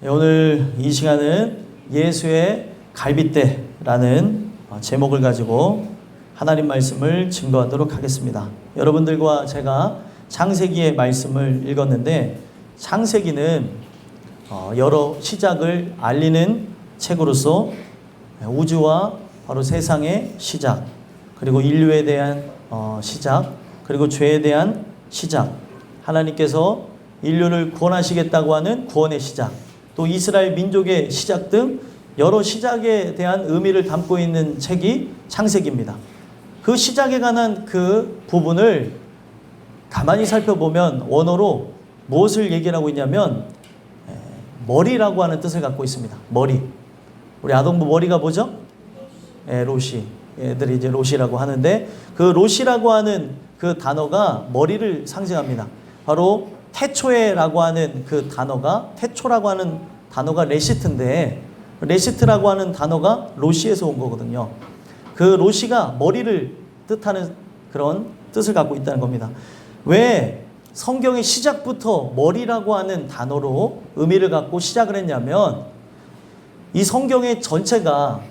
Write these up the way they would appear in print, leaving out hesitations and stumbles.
오늘 이 시간은 예수의 갈빗대라는 제목을 가지고 하나님 말씀을 증거하도록 하겠습니다. 여러분들과 제가 창세기의 말씀을 읽었는데, 창세기는 여러 시작을 알리는 책으로서 우주와 바로 세상의 시작, 그리고 인류에 대한 시작, 그리고 죄에 대한 시작, 하나님께서 인류를 구원하시겠다고 하는 구원의 시작, 또 이스라엘 민족의 시작 등 여러 시작에 대한 의미를 담고 있는 책이 창세기입니다. 그 시작에 관한 그 부분을 가만히 살펴보면 원어로 무엇을 얘기를 하고 있냐면 머리라고 하는 뜻을 갖고 있습니다. 머리. 우리 아동부 머리가 뭐죠? 로시. 애들이 이제 로시라고 하는데, 그 로시라고 하는 그 단어가 머리를 상징합니다. 바로 태초에라고 하는 그 단어가, 태초라고 하는 단어가 레시트인데, 레시트라고 하는 단어가 로시에서 온 거거든요. 그 로시가 머리를 뜻하는 그런 뜻을 갖고 있다는 겁니다. 왜 성경의 시작부터 머리라고 하는 단어로 의미를 갖고 시작을 했냐면, 이 성경의 전체가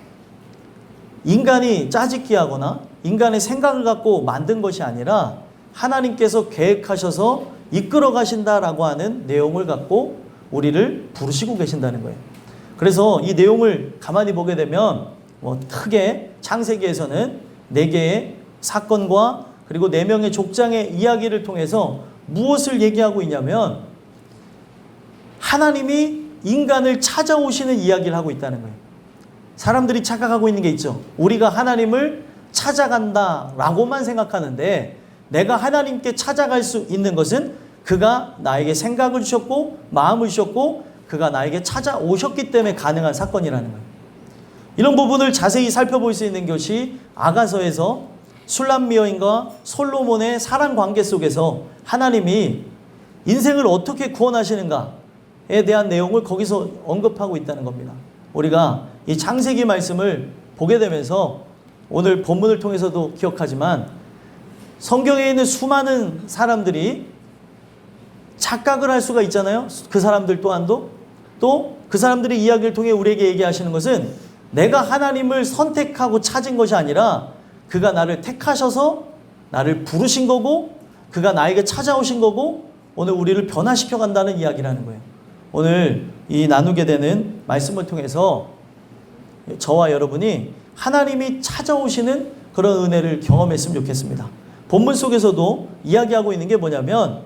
인간이 짜집기 하거나 인간의 생각을 갖고 만든 것이 아니라 하나님께서 계획하셔서 이끌어 가신다라고 하는 내용을 갖고 우리를 부르시고 계신다는 거예요. 그래서 이 내용을 가만히 보게 되면 크게 창세기에서는 4개의 사건과 그리고 4명의 족장의 이야기를 통해서 무엇을 얘기하고 있냐면, 하나님이 인간을 찾아오시는 이야기를 하고 있다는 거예요. 사람들이 착각하고 있는 게 있죠. 우리가 하나님을 찾아간다라고만 생각하는데, 내가 하나님께 찾아갈 수 있는 것은 그가 나에게 생각을 주셨고 마음을 주셨고 그가 나에게 찾아오셨기 때문에 가능한 사건이라는 거예요. 이런 부분을 자세히 살펴볼 수 있는 것이 아가서에서 술람 여인과 솔로몬의 사랑 관계 속에서 하나님이 인생을 어떻게 구원하시는가에 대한 내용을 거기서 언급하고 있다는 겁니다. 우리가 이 창세기 말씀을 보게 되면서 오늘 본문을 통해서도 기억하지만, 성경에 있는 수많은 사람들이 착각을 할 수가 있잖아요. 그 사람들 또한도. 또 그 사람들의 이야기를 통해 우리에게 얘기하시는 것은 내가 하나님을 선택하고 찾은 것이 아니라 그가 나를 택하셔서 나를 부르신 거고 그가 나에게 찾아오신 거고 오늘 우리를 변화시켜 간다는 이야기라는 거예요. 오늘 이 나누게 되는 말씀을 통해서 저와 여러분이 하나님이 찾아오시는 그런 은혜를 경험했으면 좋겠습니다. 본문 속에서도 이야기하고 있는 게 뭐냐면,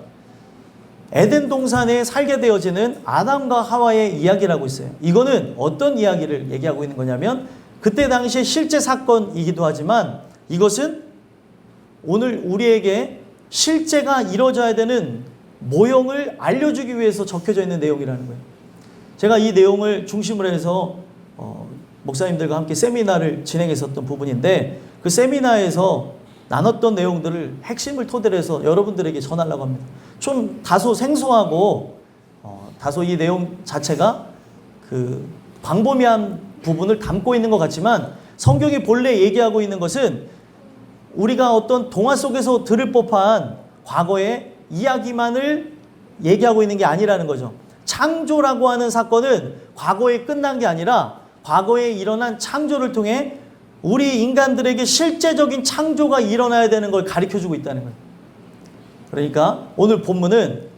에덴 동산에 살게 되어지는 아담과 하와의 이야기라고 있어요. 이거는 어떤 이야기를 얘기하고 있는 거냐면, 그때 당시에 실제 사건이기도 하지만 이것은 오늘 우리에게 실제가 이루어져야 되는 모형을 알려주기 위해서 적혀져 있는 내용이라는 거예요. 제가 이 내용을 중심으로 해서 목사님들과 함께 세미나를 진행했었던 부분인데, 그 세미나에서 나눴던 내용들을 핵심을 토대로 해서 여러분들에게 전하려고 합니다. 좀 다소 생소하고 다소 이 내용 자체가 그 광범위한 부분을 담고 있는 것 같지만, 성경이 본래 얘기하고 있는 것은 우리가 어떤 동화 속에서 들을 법한 과거의 이야기만을 얘기하고 있는 게 아니라는 거죠. 창조라고 하는 사건은 과거에 끝난 게 아니라 과거에 일어난 창조를 통해 우리 인간들에게 실제적인 창조가 일어나야 되는 걸 가르쳐주고 있다는 거예요. 그러니까 오늘 본문은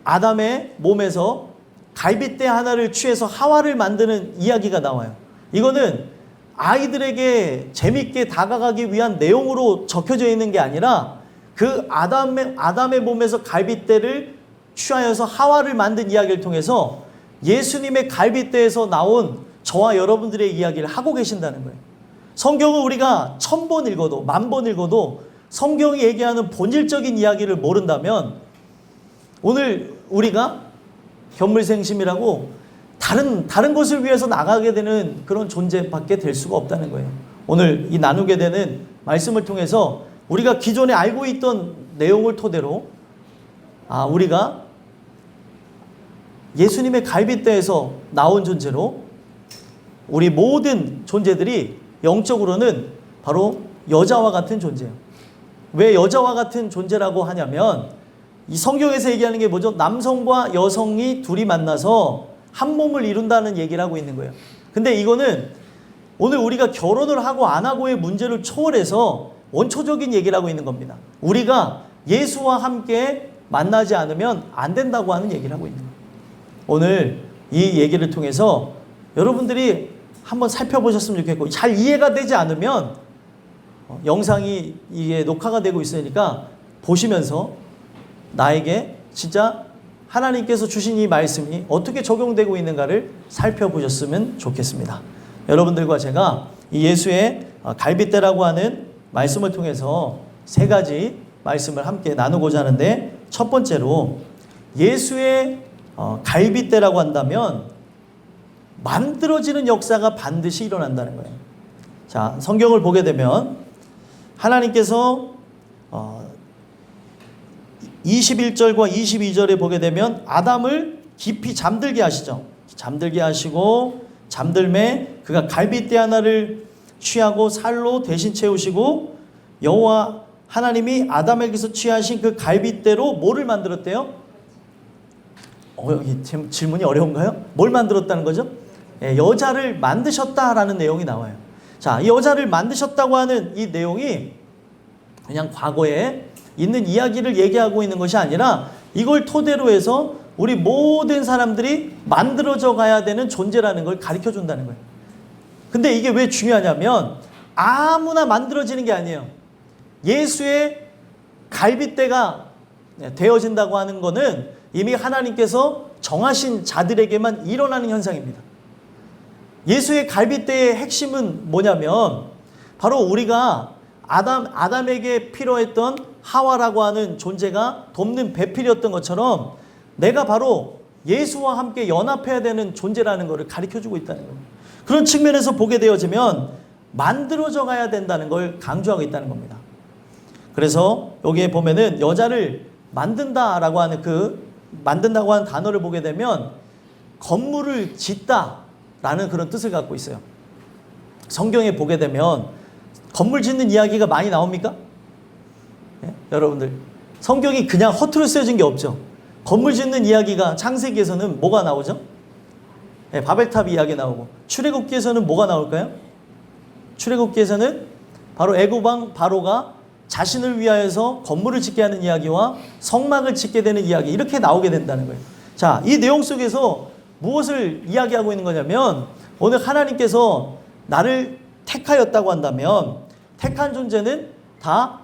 아담의 몸에서 갈빗대 하나를 취해서 하와를 만드는 이야기가 나와요. 이거는 아이들에게 재밌게 다가가기 위한 내용으로 적혀져 있는 게 아니라 그 아담의 몸에서 갈빗대를 취하여서 하와를 만든 이야기를 통해서 예수님의 갈빗대에서 나온 저와 여러분들의 이야기를 하고 계신다는 거예요. 성경을 우리가 1000번 읽어도 10,000번 읽어도 성경이 얘기하는 본질적인 이야기를 모른다면 오늘 우리가 견물생심이라고 다른 것을 위해서 나가게 되는 그런 존재밖에 될 수가 없다는 거예요. 오늘 이 나누게 되는 말씀을 통해서 우리가 기존에 알고 있던 내용을 토대로 우리가 예수님의 갈빗대에서 나온 존재로 우리 모든 존재들이 영적으로는 바로 여자와 같은 존재예요. 왜 여자와 같은 존재라고 하냐면 이 성경에서 얘기하는 게 뭐죠? 남성과 여성이 둘이 만나서 한 몸을 이룬다는 얘기를 하고 있는 거예요. 근데 이거는 오늘 우리가 결혼을 하고 안 하고의 문제를 초월해서 원초적인 얘기를 하고 있는 겁니다. 우리가 예수와 함께 만나지 않으면 안 된다고 하는 얘기를 하고 있는 거예요. 오늘 이 얘기를 통해서 여러분들이 한번 살펴보셨으면 좋겠고, 잘 이해가 되지 않으면 영상이 이게 녹화가 되고 있으니까 보시면서 나에게 진짜 하나님께서 주신 이 말씀이 어떻게 적용되고 있는가를 살펴보셨으면 좋겠습니다. 여러분들과 제가 이 예수의 갈빗대라고 하는 말씀을 통해서 세 가지 말씀을 함께 나누고자 하는데, 첫 번째로 예수의 갈빗대라고 한다면 만들어지는 역사가 반드시 일어난다는 거예요. 자, 성경을 보게 되면 하나님께서 21절과 22절에 보게 되면 아담을 깊이 잠들게 하시죠. 잠들게 하시고 잠들매 그가 갈빗대 하나를 취하고 살로 대신 채우시고 여호와 하나님이 아담에게서 취하신 그 갈빗대로 뭐를 만들었대요? 여기 질문이 어려운가요? 뭘 만들었다는 거죠? 여자를 만드셨다라는 내용이 나와요. 자, 이 여자를 만드셨다고 하는 이 내용이 그냥 과거에 있는 이야기를 얘기하고 있는 것이 아니라 이걸 토대로 해서 우리 모든 사람들이 만들어져 가야 되는 존재라는 걸 가르쳐 준다는 거예요. 근데 이게 왜 중요하냐면 아무나 만들어지는 게 아니에요. 예수의 갈빗대가 되어진다고 하는 거는 이미 하나님께서 정하신 자들에게만 일어나는 현상입니다. 예수의 갈빗대의 핵심은 뭐냐면 바로 우리가 아담에게 필요했던 하와라고 하는 존재가 돕는 배필이었던 것처럼 내가 바로 예수와 함께 연합해야 되는 존재라는 것을 가르쳐주고 있다는 겁니다. 그런 측면에서 보게 되어지면 만들어져 가야 된다는 걸 강조하고 있다는 겁니다. 그래서 여기에 보면은 여자를 만든다라고 하는 만든다고 하는 단어를 보게 되면 건물을 짓다라는 그런 뜻을 갖고 있어요. 성경에 보게 되면 건물 짓는 이야기가 많이 나옵니까? 네? 여러분들 성경이 그냥 허투루 쓰여진 게 없죠. 건물 짓는 이야기가 창세기에서는 뭐가 나오죠? 네, 바벨탑 이야기 나오고, 출애굽기에서는 뭐가 나올까요? 출애굽기에서는 바로 애굽 왕 바로가 자신을 위하여서 건물을 짓게 하는 이야기와 성막을 짓게 되는 이야기, 이렇게 나오게 된다는 거예요. 자, 이 내용 속에서 무엇을 이야기하고 있는 거냐면 오늘 하나님께서 나를 택하였다고 한다면 택한 존재는 다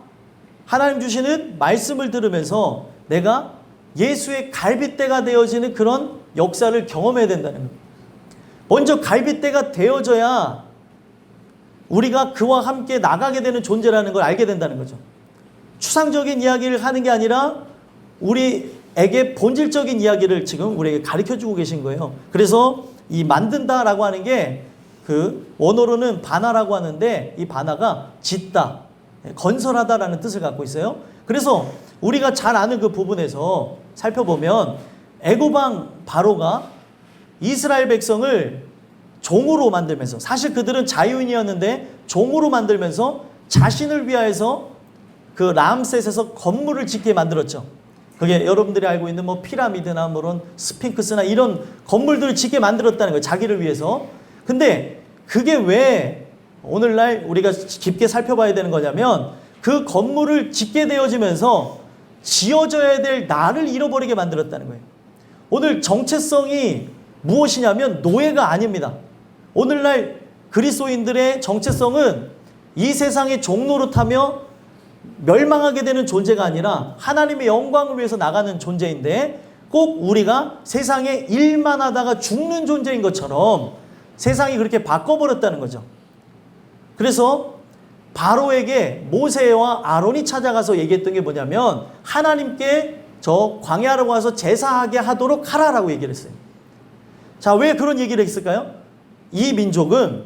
하나님 주시는 말씀을 들으면서 내가 예수의 갈빗대가 되어지는 그런 역사를 경험해야 된다는 겁니다. 먼저 갈빗대가 되어져야 우리가 그와 함께 나가게 되는 존재라는 걸 알게 된다는 거죠. 추상적인 이야기를 하는 게 아니라 우리에게 본질적인 이야기를 지금 우리에게 가르쳐주고 계신 거예요. 그래서 이 만든다라고 하는 게 그 원어로는 바나라고 하는데 이 바나가 짓다, 건설하다라는 뜻을 갖고 있어요. 그래서 우리가 잘 아는 그 부분에서 살펴보면 애굽 왕 바로가 이스라엘 백성을 종으로 만들면서, 사실 그들은 자유인이었는데 종으로 만들면서 자신을 위하여서 그 라암셋에서 건물을 짓게 만들었죠. 그게 여러분들이 알고 있는 뭐 피라미드나 그런 스핑크스나 이런 건물들을 짓게 만들었다는 거예요. 자기를 위해서. 근데 그게 왜 오늘날 우리가 깊게 살펴봐야 되는 거냐면 그 건물을 짓게 되어지면서 지어져야 될 나를 잃어버리게 만들었다는 거예요. 오늘 정체성이 무엇이냐면 노예가 아닙니다. 오늘날 그리스도인들의 정체성은 이 세상의 종노릇하며 멸망하게 되는 존재가 아니라 하나님의 영광을 위해서 나가는 존재인데, 꼭 우리가 세상에 일만 하다가 죽는 존재인 것처럼 세상이 그렇게 바꿔버렸다는 거죠. 그래서 바로에게 모세와 아론이 찾아가서 얘기했던 게 뭐냐면 하나님께 저 광야로 가서 제사하게 하도록 하라라고 얘기를 했어요. 자, 왜 그런 얘기를 했을까요? 이 민족은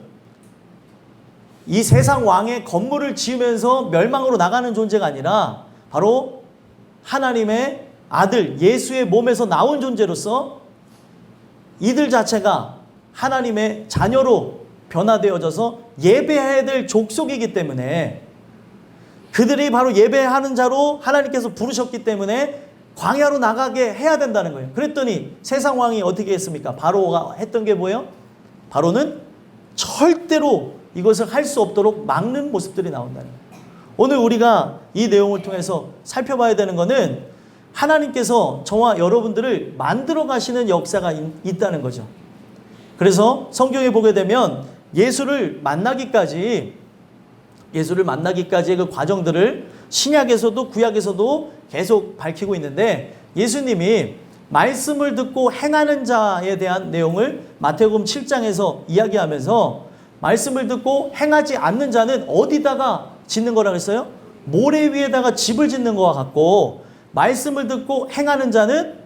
이 세상 왕의 건물을 지으면서 멸망으로 나가는 존재가 아니라 바로 하나님의 아들 예수의 몸에서 나온 존재로서 이들 자체가 하나님의 자녀로 변화되어져서 예배해야 될 족속이기 때문에, 그들이 바로 예배하는 자로 하나님께서 부르셨기 때문에 광야로 나가게 해야 된다는 거예요. 그랬더니 세상 왕이 어떻게 했습니까? 바로가 했던 게 뭐예요? 바로는 절대로 이것을 할 수 없도록 막는 모습들이 나온다는 거예요. 오늘 우리가 이 내용을 통해서 살펴봐야 되는 것은 하나님께서 저와 여러분들을 만들어 가시는 역사가 있다는 거죠. 그래서 성경에 보게 되면 예수를 만나기까지의 그 과정들을 신약에서도 구약에서도 계속 밝히고 있는데, 예수님이 말씀을 듣고 행하는 자에 대한 내용을 마태복음 7장에서 이야기하면서 말씀을 듣고 행하지 않는 자는 어디다가 짓는 거라 그랬어요? 모래 위에다가 집을 짓는 것과 같고, 말씀을 듣고 행하는 자는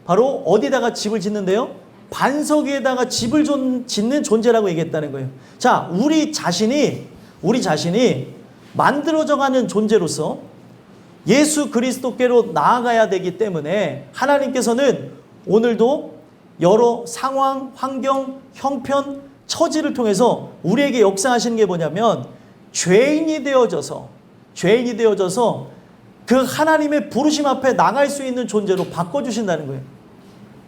바로 어디다가 집을 짓는데요? 반석 위에다가 집을 짓는 존재라고 얘기했다는 거예요. 자, 우리 자신이 만들어져 가는 존재로서 예수 그리스도께로 나아가야 되기 때문에 하나님께서는 오늘도 여러 상황, 환경, 형편, 처지를 통해서 우리에게 역사하시는 게 뭐냐면 죄인이 되어져서 그 하나님의 부르심 앞에 나갈 수 있는 존재로 바꿔주신다는 거예요.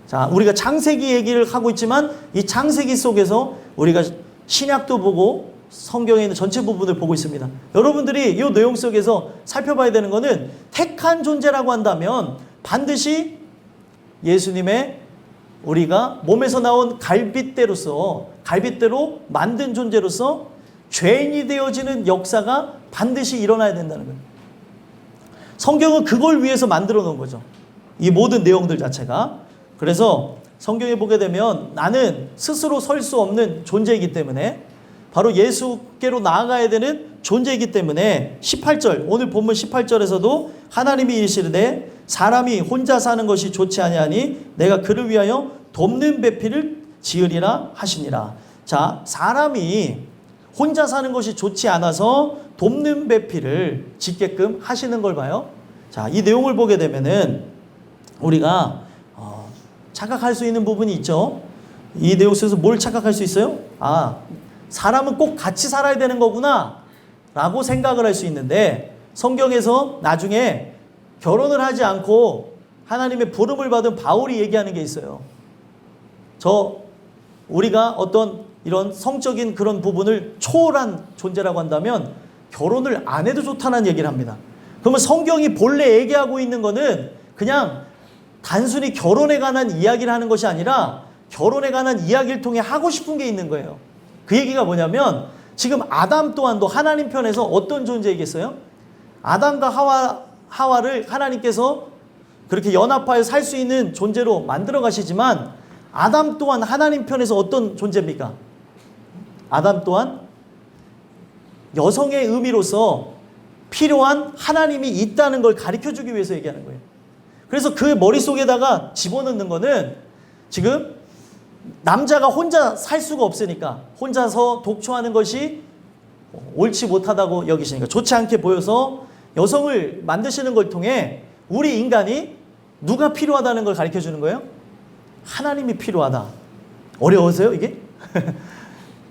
자, 우리가 창세기 얘기를 하고 있지만 이 창세기 속에서 우리가 신약도 보고 성경에 있는 전체 부분을 보고 있습니다. 여러분들이 이 내용 속에서 살펴봐야 되는 것은 택한 존재라고 한다면 반드시 예수님의 우리가 몸에서 나온 갈빗대로 만든 존재로서 죄인이 되어지는 역사가 반드시 일어나야 된다는 거예요. 성경은 그걸 위해서 만들어 놓은 거죠. 이 모든 내용들 자체가. 그래서 성경에 보게 되면 나는 스스로 설 수 없는 존재이기 때문에, 바로 예수께로 나아가야 되는 존재이기 때문에 18절, 오늘 본문 18절에서도 하나님이 이르시되 사람이 혼자 사는 것이 좋지 아니하니 내가 그를 위하여 돕는 배필을 지으리라 하시니라. 자, 사람이 혼자 사는 것이 좋지 않아서 돕는 배필을 짓게끔 하시는 걸 봐요. 자, 이 내용을 보게 되면은 우리가 착각할 수 있는 부분이 있죠. 이 내용 속에서 뭘 착각할 수 있어요? 사람은 꼭 같이 살아야 되는 거구나 라고 생각을 할 수 있는데, 성경에서 나중에 결혼을 하지 않고 하나님의 부름을 받은 바울이 얘기하는 게 있어요. 우리가 어떤 이런 성적인 그런 부분을 초월한 존재라고 한다면 결혼을 안 해도 좋다는 얘기를 합니다. 그러면 성경이 본래 얘기하고 있는 거는 그냥 단순히 결혼에 관한 이야기를 하는 것이 아니라 결혼에 관한 이야기를 통해 하고 싶은 게 있는 거예요. 그 얘기가 뭐냐면 지금 아담 또한도 하나님 편에서 어떤 존재이겠어요? 아담과 하와를 하나님께서 그렇게 연합하여 살 수 있는 존재로 만들어 가시지만, 아담 또한 하나님 편에서 어떤 존재입니까? 아담 또한 여성의 의미로서 필요한 하나님이 있다는 걸 가르쳐주기 위해서 얘기하는 거예요. 그래서 그 머릿속에다가 집어넣는 거는 지금 남자가 혼자 살 수가 없으니까 혼자서 독초하는 것이 옳지 못하다고 여기시니까, 좋지 않게 보여서 여성을 만드시는 걸 통해 우리 인간이 누가 필요하다는 걸 가르쳐주는 거예요? 하나님이 필요하다. 어려우세요 이게?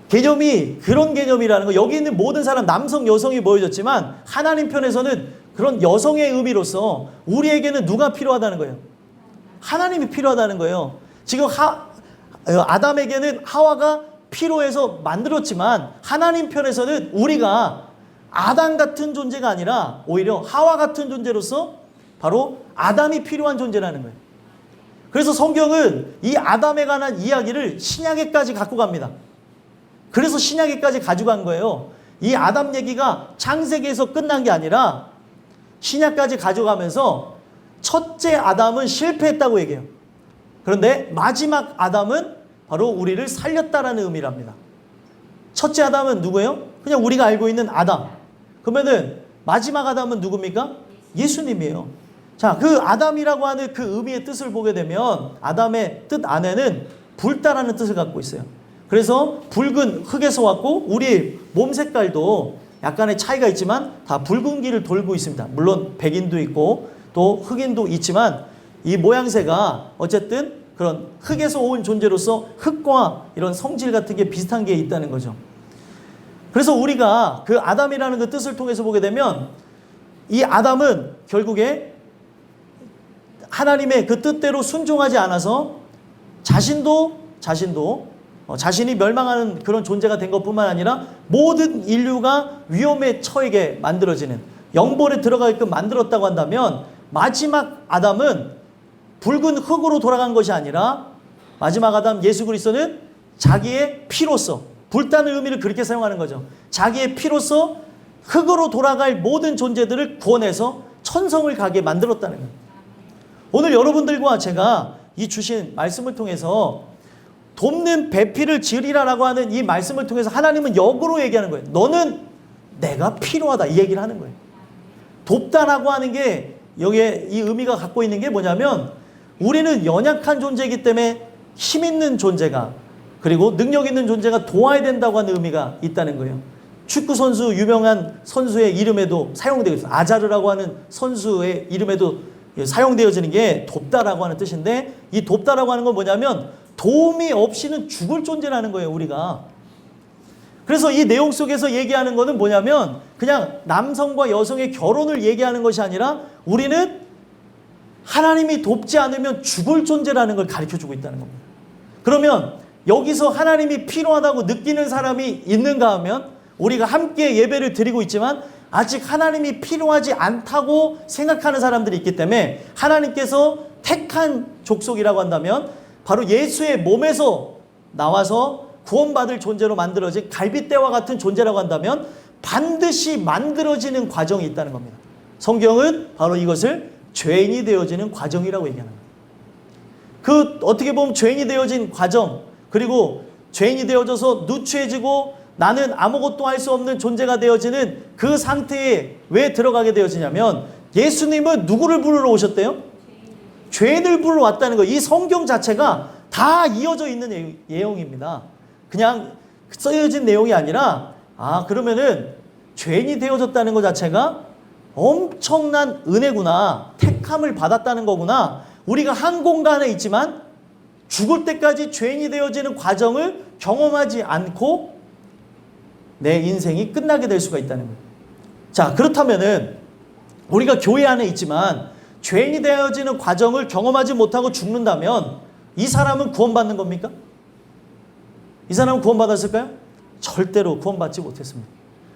개념이 그런 개념이라는 거. 여기 있는 모든 사람, 남성 여성이 모여졌지만 하나님 편에서는 그런 여성의 의미로서 우리에게는 누가 필요하다는 거예요? 하나님이 필요하다는 거예요. 지금 아담에게는 하와가 필요해서 만들었지만 하나님 편에서는 우리가 아담 같은 존재가 아니라 오히려 하와 같은 존재로서 바로 아담이 필요한 존재라는 거예요. 그래서 성경은 이 아담에 관한 이야기를 신약에까지 갖고 갑니다. 그래서 신약에까지 가져간 거예요. 이 아담 얘기가 창세기에서 끝난 게 아니라 신약까지 가져가면서 첫째 아담은 실패했다고 얘기해요. 그런데 마지막 아담은 바로 우리를 살렸다라는 의미랍니다. 첫째 아담은 누구예요? 그냥 우리가 알고 있는 아담. 그러면은 마지막 아담은 누굽니까? 예수님이에요. 자, 그 아담이라고 하는 그 의미의 뜻을 보게 되면 아담의 뜻 안에는 붉다라는 뜻을 갖고 있어요. 그래서 붉은 흙에서 왔고 우리 몸 색깔도 약간의 차이가 있지만 다 붉은기를 돌고 있습니다. 물론 백인도 있고 또 흑인도 있지만 이 모양새가 어쨌든 그런 흙에서 온 존재로서 흙과 이런 성질 같은 게 비슷한 게 있다는 거죠. 그래서 우리가 그 아담이라는 그 뜻을 통해서 보게 되면 이 아담은 결국에 하나님의 그 뜻대로 순종하지 않아서 자신이 멸망하는 그런 존재가 된 것뿐만 아니라 모든 인류가 위험에 처하게 만들어지는 영벌에 들어가게끔 만들었다고 한다면 마지막 아담은 붉은 흙으로 돌아간 것이 아니라 마지막 아담 예수 그리스도는 자기의 피로서, 불타는 의미를 그렇게 사용하는 거죠. 자기의 피로서 흙으로 돌아갈 모든 존재들을 구원해서 천성을 가게 만들었다는 거예요. 오늘 여러분들과 제가 이 주신 말씀을 통해서 돕는 배필을 지으리라라고 하는 이 말씀을 통해서 하나님은 역으로 얘기하는 거예요. 너는 내가 필요하다, 이 얘기를 하는 거예요. 돕다라고 하는 게 여기에 이 의미가 갖고 있는 게 뭐냐면 우리는 연약한 존재이기 때문에 힘 있는 존재가, 그리고 능력 있는 존재가 도와야 된다고 하는 의미가 있다는 거예요. 축구 선수, 유명한 선수의 이름에도 사용되고 있어요. 아자르라고 하는 선수의 이름에도 사용되어지는 게 돕다라고 하는 뜻인데, 이 돕다라고 하는 건 뭐냐면 도움이 없이는 죽을 존재라는 거예요, 우리가. 그래서 이 내용 속에서 얘기하는 거는 뭐냐면 그냥 남성과 여성의 결혼을 얘기하는 것이 아니라 우리는 하나님이 돕지 않으면 죽을 존재라는 걸 가르쳐주고 있다는 겁니다. 그러면 여기서 하나님이 필요하다고 느끼는 사람이 있는가 하면 우리가 함께 예배를 드리고 있지만 아직 하나님이 필요하지 않다고 생각하는 사람들이 있기 때문에 하나님께서 택한 족속이라고 한다면 바로 예수의 몸에서 나와서 구원받을 존재로 만들어진 갈빗대와 같은 존재라고 한다면 반드시 만들어지는 과정이 있다는 겁니다. 성경은 바로 이것을 죄인이 되어지는 과정이라고 얘기하는 거예요. 그 어떻게 보면 죄인이 되어진 과정, 그리고 죄인이 되어져서 누추해지고 나는 아무것도 할 수 없는 존재가 되어지는 그 상태에 왜 들어가게 되어지냐면 예수님은 누구를 부르러 오셨대요? 죄인을 부르러 왔다는 거예요. 이 성경 자체가 다 이어져 있는 내용입니다. 그냥 써여진 내용이 아니라 그러면은 죄인이 되어졌다는 것 자체가 엄청난 은혜구나, 택함을 받았다는 거구나. 우리가 한 공간에 있지만 죽을 때까지 죄인이 되어지는 과정을 경험하지 않고 내 인생이 끝나게 될 수가 있다는 거예요. 자, 그렇다면은 우리가 교회 안에 있지만 죄인이 되어지는 과정을 경험하지 못하고 죽는다면 이 사람은 구원받는 겁니까? 이 사람은 구원받았을까요? 절대로 구원받지 못했습니다.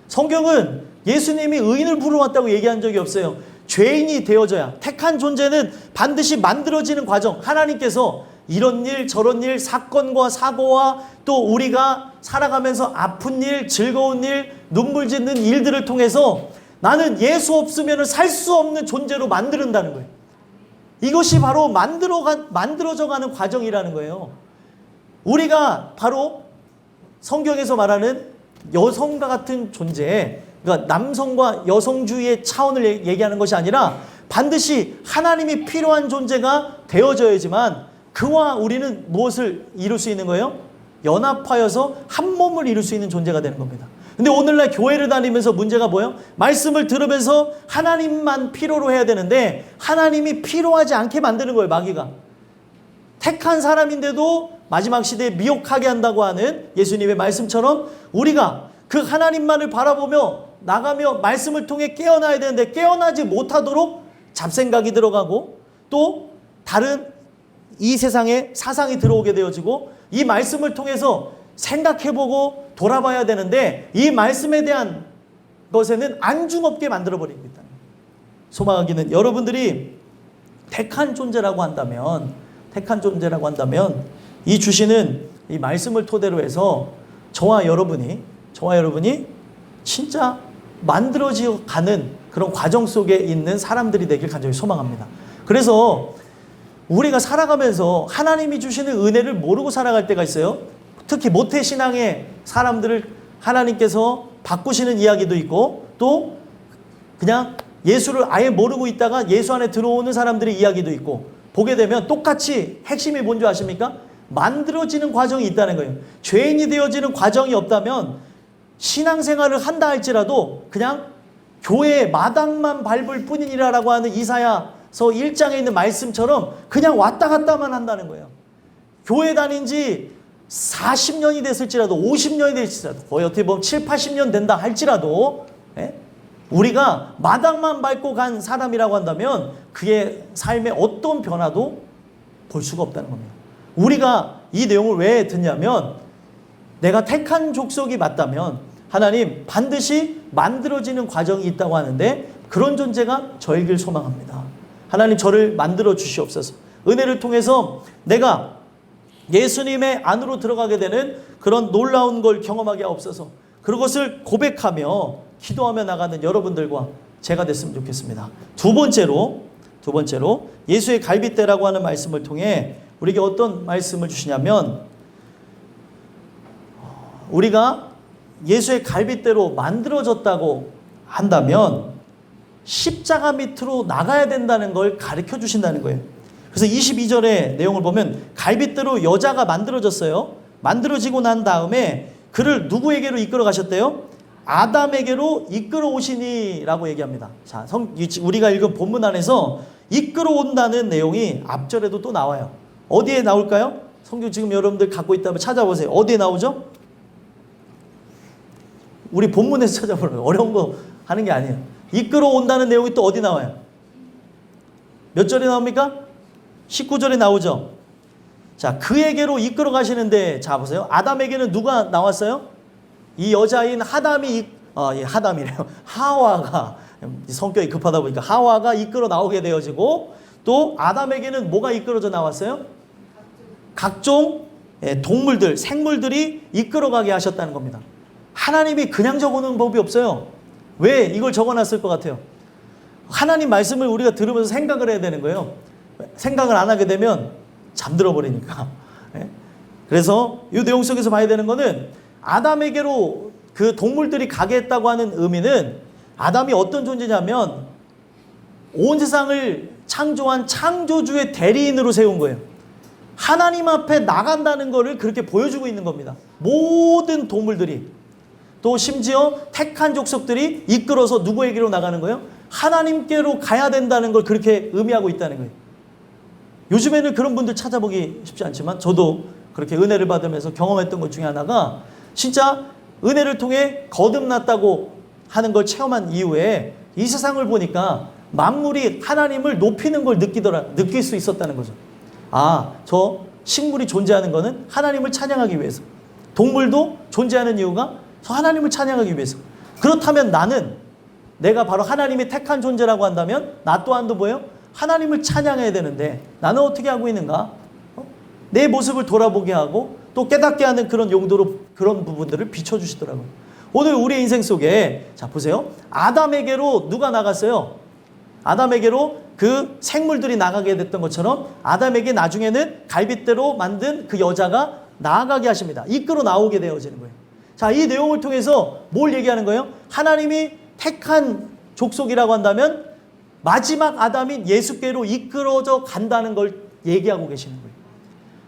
성경은 예수님이 의인을 부르러왔다고 얘기한 적이 없어요. 죄인이 되어져야, 택한 존재는 반드시 만들어지는 과정, 하나님께서 이런 일 저런 일, 사건과 사고와 또 우리가 살아가면서 아픈 일, 즐거운 일, 눈물 짓는 일들을 통해서 나는 예수 없으면 살 수 없는 존재로 만드는다는 거예요. 이것이 바로 만들어져가는 과정이라는 거예요. 우리가 바로 성경에서 말하는 여성과 같은 존재, 그러니까 남성과 여성주의의 차원을 얘기하는 것이 아니라 반드시 하나님이 필요한 존재가 되어져야지만 그와 우리는 무엇을 이룰 수 있는 거예요? 연합하여서 한 몸을 이룰 수 있는 존재가 되는 겁니다. 근데 오늘날 교회를 다니면서 문제가 뭐예요? 말씀을 들으면서 하나님만 필요로 해야 되는데 하나님이 필요하지 않게 만드는 거예요, 마귀가. 택한 사람인데도 마지막 시대에 미혹하게 한다고 하는 예수님의 말씀처럼 우리가 그 하나님만을 바라보며 나가며 말씀을 통해 깨어나야 되는데 깨어나지 못하도록 잡생각이 들어가고 또 다른 이 세상에 사상이 들어오게 되어지고 이 말씀을 통해서 생각해보고 돌아봐야 되는데 이 말씀에 대한 것에는 안중없게 만들어버립니다. 소망하기는 여러분들이 택한 존재라고 한다면 이 주시는 이 말씀을 토대로 해서 저와 여러분이 진짜 만들어져 가는 그런 과정 속에 있는 사람들이 되길 간절히 소망합니다. 그래서 우리가 살아가면서 하나님이 주시는 은혜를 모르고 살아갈 때가 있어요. 특히 모태신앙의 사람들을 하나님께서 바꾸시는 이야기도 있고 또 그냥 예수를 아예 모르고 있다가 예수 안에 들어오는 사람들의 이야기도 있고 보게 되면 똑같이 핵심이 뭔지 아십니까? 만들어지는 과정이 있다는 거예요. 죄인이 되어지는 과정이 없다면 신앙생활을 한다 할지라도 그냥 교회 마당만 밟을 뿐이라고 하는 이사야서 1장에 있는 말씀처럼 그냥 왔다 갔다만 한다는 거예요. 교회 다닌 지 40년이 됐을지라도 50년이 됐을지라도 거의 어떻게 보면 7, 80년 된다 할지라도 우리가 마당만 밟고 간 사람이라고 한다면 그의 삶에 어떤 변화도 볼 수가 없다는 겁니다. 우리가 이 내용을 왜 듣냐면 내가 택한 족속이 맞다면 하나님 반드시 만들어지는 과정이 있다고 하는데 그런 존재가 저에길 소망합니다. 하나님 저를 만들어 주시옵소서. 은혜를 통해서 내가 예수님의 안으로 들어가게 되는 그런 놀라운 걸 경험하게 하옵소서. 그것을 고백하며 기도하며 나가는 여러분들과 제가 됐으면 좋겠습니다. 두 번째로 예수의 갈빗대라고 하는 말씀을 통해 우리에게 어떤 말씀을 주시냐면 우리가 예수의 갈빗대로 만들어졌다고 한다면 십자가 밑으로 나가야 된다는 걸 가르쳐 주신다는 거예요. 그래서 22절의 내용을 보면 갈빗대로 여자가 만들어졌어요. 만들어지고 난 다음에 그를 누구에게로 이끌어 가셨대요? 아담에게로 이끌어 오시니 라고 얘기합니다. 자, 우리가 읽은 본문 안에서 이끌어 온다는 내용이 앞절에도 또 나와요. 어디에 나올까요? 성경 지금 여러분들 갖고 있다면 찾아보세요. 어디에 나오죠? 우리 본문에서 찾아보는 어려운 거 하는 게 아니에요. 이끌어 온다는 내용이 또 어디 나와요? 몇 절에 나옵니까? 19절에 나오죠. 자, 그에게로 이끌어 가시는데 자 보세요. 아담에게는 누가 나왔어요? 이 여자인 하담이래요. 하와가 성격이 급하다 보니까 하와가 이끌어 나오게 되어지고 또 아담에게는 뭐가 이끌어져 나왔어요? 각종 동물들, 생물들이 이끌어가게 하셨다는 겁니다. 하나님이 그냥 적어놓은 법이 없어요. 왜 이걸 적어놨을 것 같아요? 하나님 말씀을 우리가 들으면서 생각을 해야 되는 거예요. 생각을 안 하게 되면 잠들어 버리니까. 그래서 이 내용 속에서 봐야 되는 거는 아담에게로 그 동물들이 가게 했다고 하는 의미는 아담이 어떤 존재냐면 온 세상을 창조한 창조주의 대리인으로 세운 거예요. 하나님 앞에 나간다는 것을 그렇게 보여주고 있는 겁니다. 모든 동물들이 또 심지어 택한 족속들이 이끌어서 누구에게로 나가는 거예요? 하나님께로 가야 된다는 걸 그렇게 의미하고 있다는 거예요. 요즘에는 그런 분들 찾아보기 쉽지 않지만 저도 그렇게 은혜를 받으면서 경험했던 것 중에 하나가 진짜 은혜를 통해 거듭났다고 하는 걸 체험한 이후에 이 세상을 보니까 만물이 하나님을 높이는 걸 느낄 수 있었다는 거죠. 아, 저 식물이 존재하는 거는 하나님을 찬양하기 위해서. 동물도 존재하는 이유가 저 하나님을 찬양하기 위해서. 그렇다면 내가 바로 하나님이 택한 존재라고 한다면 나 또한도 뭐예요? 하나님을 찬양해야 되는데 나는 어떻게 하고 있는가? 내 모습을 돌아보게 하고 또 깨닫게 하는 그런 용도로 그런 부분들을 비춰주시더라고요. 오늘 우리 인생 속에 자 보세요. 아담에게로 누가 나갔어요? 아담에게로 그 생물들이 나가게 됐던 것처럼 아담에게 나중에는 갈빗대로 만든 그 여자가 나아가게 하십니다. 이끌어 나오게 되어지는 거예요. 자, 이 내용을 통해서 뭘 얘기하는 거예요? 하나님이 택한 족속이라고 한다면 마지막 아담인 예수께로 이끌어져 간다는 걸 얘기하고 계시는 거예요.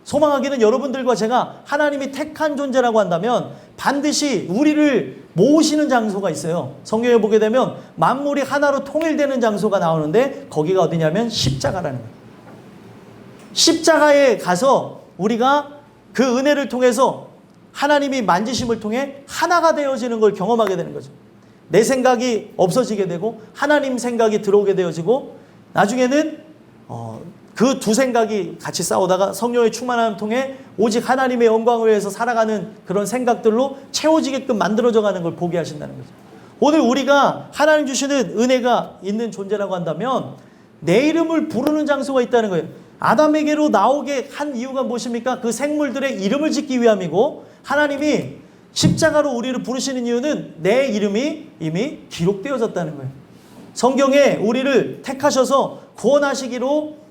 소망하기는 여러분들과 제가 하나님이 택한 존재라고 한다면 반드시 우리를 모으시는 장소가 있어요. 성경에 보게 되면 만물이 하나로 통일되는 장소가 나오는데 거기가 어디냐면 십자가라는 거예요. 십자가에 가서 우리가 그 은혜를 통해서 하나님이 만지심을 통해 하나가 되어지는 걸 경험하게 되는 거죠. 내 생각이 없어지게 되고 하나님 생각이 들어오게 되어지고 나중에는 그 두 생각이 같이 싸우다가 성령의 충만함을 통해 오직 하나님의 영광을 위해서 살아가는 그런 생각들로 채워지게끔 만들어져 가는 걸 보게 하신다는 거죠. 오늘 우리가 하나님 주시는 은혜가 있는 존재라고 한다면 내 이름을 부르는 장소가 있다는 거예요. 아담에게로 나오게 한 이유가 무엇입니까? 그 생물들의 이름을 짓기 위함이고 하나님이 십자가로 우리를 부르시는 이유는 내 이름이 이미 기록되어졌다는 거예요. 성경에 우리를 택하셔서 구원하시기로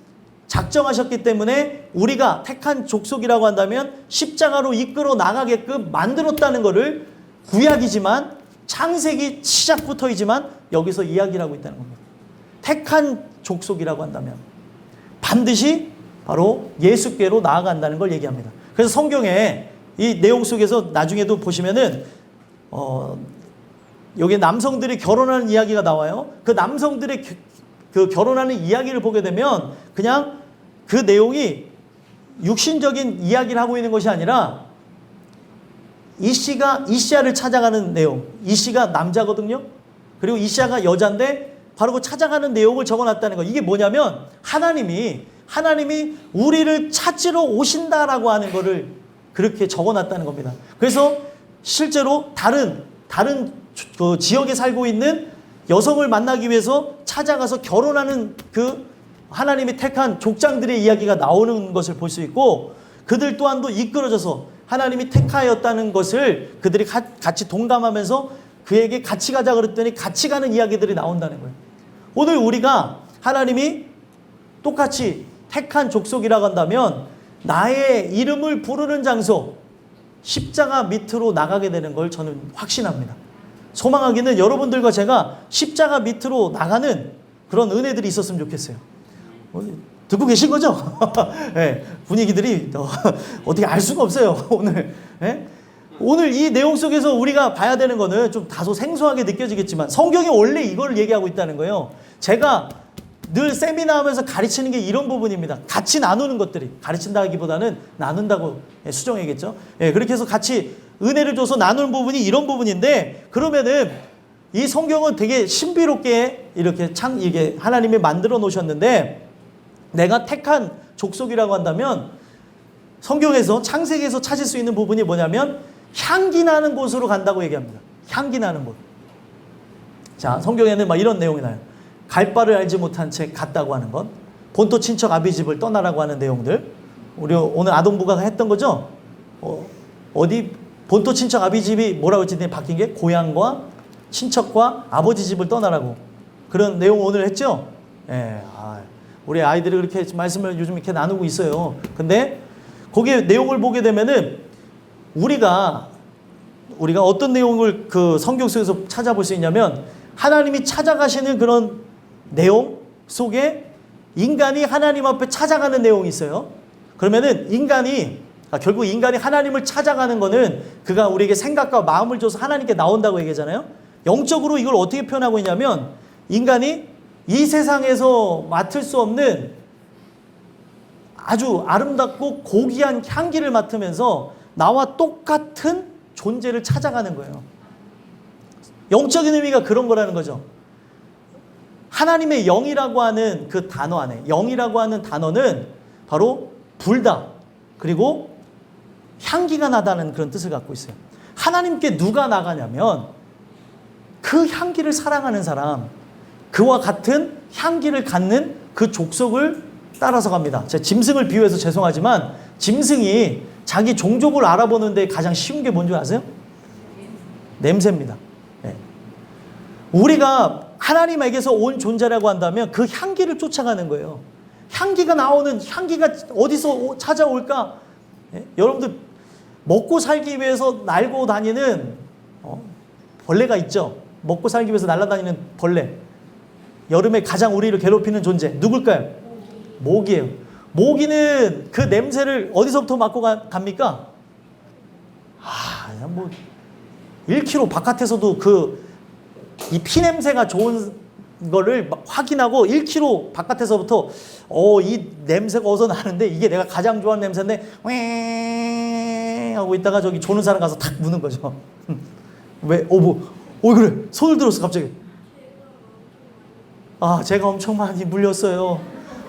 작정하셨기 때문에 우리가 택한 족속이라고 한다면 십자가로 이끌어 나가게끔 만들었다는 것을 구약이지만 창세기 시작부터이지만 여기서 이야기를 하고 있다는 겁니다. 택한 족속이라고 한다면 반드시 바로 예수께로 나아간다는 걸 얘기합니다. 그래서 성경에 이 내용 속에서 나중에도 보시면은 여기 남성들이 결혼하는 이야기가 나와요. 그 남성들의 그 결혼하는 이야기를 보게 되면 그냥 그 내용이 육신적인 이야기를 하고 있는 것이 아니라 이씨가 이씨야를 찾아가는 내용. 이씨가 남자거든요. 그리고 이시아가 여자인데 바로 그 찾아가는 내용을 적어놨다는 거. 이게 뭐냐면 하나님이 우리를 찾으러 오신다라고 하는 거를 그렇게 적어놨다는 겁니다. 그래서 실제로 다른 그 지역에 살고 있는 여성을 만나기 위해서 찾아가서 결혼하는 그 하나님이 택한 족장들의 이야기가 나오는 것을 볼 수 있고, 그들 또한도 이끌어져서 하나님이 택하였다는 것을 그들이 같이 동감하면서 그에게 같이 가자 그랬더니 같이 가는 이야기들이 나온다는 거예요. 오늘 우리가 하나님이 똑같이 택한 족속이라고 한다면 나의 이름을 부르는 장소, 십자가 밑으로 나가게 되는 걸 저는 확신합니다. 소망하기는 여러분들과 제가 십자가 밑으로 나가는 그런 은혜들이 있었으면 좋겠어요. 듣고 계신 거죠? 네, 분위기들이 어떻게 알 수가 없어요. 오늘. 네? 오늘 이 내용 속에서 우리가 봐야 되는 거는 좀 다소 생소하게 느껴지겠지만 성경이 원래 이걸 얘기하고 있다는 거예요. 제가 늘 세미나 하면서 가르치는 게 이런 부분입니다. 같이 나누는 것들이, 가르친다기보다는 나눈다고 수정해야겠죠. 예, 그렇게 해서 같이 은혜를 줘서 나누는 부분이 이런 부분인데, 그러면은 이 성경은 되게 신비롭게 이게 하나님이 만들어 놓으셨는데, 내가 택한 족속이라고 한다면 성경에서 창세기에서 찾을 수 있는 부분이 뭐냐면 향기 나는 곳으로 간다고 얘기합니다. 향기 나는 곳. 자, 성경에는 막 이런 내용이 나요. 갈 바를 알지 못한 채 갔다고 하는 것, 본토 친척 아비 집을 떠나라고 하는 내용들. 우리 오늘 아동부가 했던 거죠. 어디 본토 친척 아비 집이 뭐라고 했지? 바뀐 게 고향과 친척과 아버지 집을 떠나라고, 그런 내용 오늘 했죠. 예, 우리 아이들이 그렇게 말씀을 요즘 이렇게 나누고 있어요. 근데 거기에 내용을 보게 되면은 우리가 어떤 내용을 그 성경 속에서 찾아볼 수 있냐면, 하나님이 찾아가시는 그런 내용 속에 인간이 하나님 앞에 찾아가는 내용이 있어요. 그러면은 결국 인간이 하나님을 찾아가는 거는 그가 우리에게 생각과 마음을 줘서 하나님께 나온다고 얘기하잖아요. 영적으로 이걸 어떻게 표현하고 있냐면, 인간이 이 세상에서 맡을 수 없는 아주 아름답고 고귀한 향기를 맡으면서 나와 똑같은 존재를 찾아가는 거예요. 영적인 의미가 그런 거라는 거죠. 하나님의 영이라고 하는 그 단어 안에, 영이라고 하는 단어는 바로 불다, 그리고 향기가 나다는 그런 뜻을 갖고 있어요. 하나님께 누가 나가냐면 그 향기를 사랑하는 사람, 그와 같은 향기를 갖는 그 족속을 따라서 갑니다. 제가 짐승을 비유해서 죄송하지만 짐승이 자기 종족을 알아보는 데 가장 쉬운 게 뭔지 아세요? 냄새입니다. 네. 우리가 하나님에게서 온 존재라고 한다면 그 향기를 쫓아가는 거예요. 향기가 어디서 찾아올까? 네? 여러분들 먹고 살기 위해서 날고 다니는 벌레가 있죠. 먹고 살기 위해서 날아다니는 벌레. 여름에 가장 우리를 괴롭히는 존재 누굴까요? 모기예요. 모기는 그 냄새를 어디서부터 맡고 갑니까? 뭐 1km 바깥에서도 이 피 냄새가 좋은 거를 확인하고 1km 바깥에서부터 이 냄새가 어디서 나는데 이게 내가 가장 좋아하는 냄새인데 왱 하고 있다가 저기 조는 사람 가서 탁 무는 거죠. 왜? 그래. 손을 들었어 갑자기. 제가 엄청 많이 물렸어요.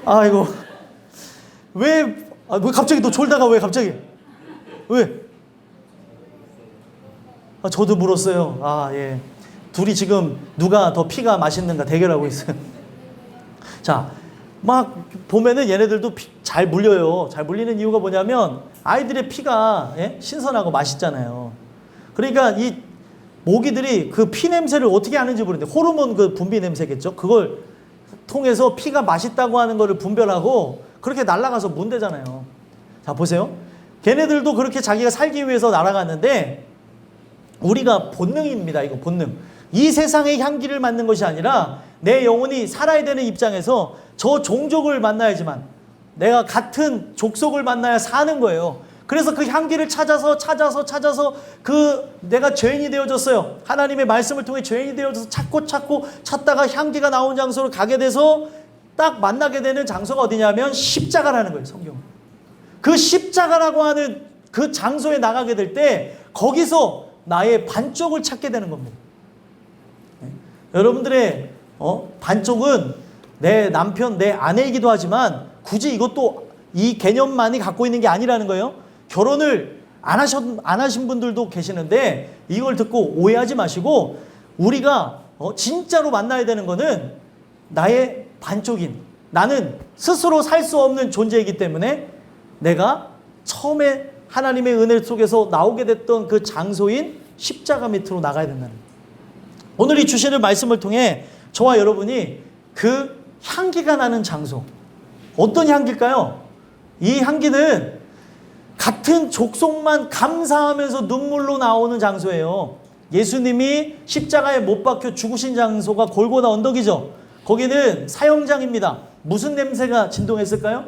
아이고. 왜 갑자기 너 졸다가 왜 갑자기? 왜? 저도 물었어요. 예. 둘이 지금 누가 더 피가 맛있는가 대결하고 있어요. 자, 막 보면은 얘네들도 잘 물려요. 잘 물리는 이유가 뭐냐면 아이들의 피가 신선하고 맛있잖아요. 그러니까 이 모기들이 그 피 냄새를 어떻게 아는지 모르는데 호르몬 그 분비 냄새겠죠. 그걸 통해서 피가 맛있다고 하는 거를 분별하고 그렇게 날아가서 문대잖아요. 자, 보세요. 걔네들도 그렇게 자기가 살기 위해서 날아갔는데 우리가 본능입니다. 이거 본능. 이 세상의 향기를 맡는 것이 아니라 내 영혼이 살아야 되는 입장에서 저 종족을 만나야지만, 내가 같은 족속을 만나야 사는 거예요. 그래서 그 향기를 찾아서 내가 죄인이 되어졌어요. 하나님의 말씀을 통해 죄인이 되어져서 찾다가 향기가 나온 장소로 가게 돼서 딱 만나게 되는 장소가 어디냐면 십자가라는 거예요. 성경은. 그 십자가라고 하는 그 장소에 나가게 될 때 거기서 나의 반쪽을 찾게 되는 겁니다. 여러분들의 반쪽은 내 남편, 내 아내이기도 하지만 굳이 이것도 이 개념만이 갖고 있는 게 아니라는 거예요. 결혼을 안 하신 분들도 계시는데 이걸 듣고 오해하지 마시고 우리가 진짜로 만나야 되는 거는 나의 반쪽인, 나는 스스로 살 수 없는 존재이기 때문에 내가 처음에 하나님의 은혜 속에서 나오게 됐던 그 장소인 십자가 밑으로 나가야 된다는 거예요. 오늘 이 주시는 말씀을 통해 저와 여러분이 그 향기가 나는 장소, 어떤 향기일까요? 이 향기는 같은 족속만 감사하면서 눈물로 나오는 장소예요. 예수님이 십자가에 못 박혀 죽으신 장소가 골고다 언덕이죠. 거기는 사형장입니다. 무슨 냄새가 진동했을까요?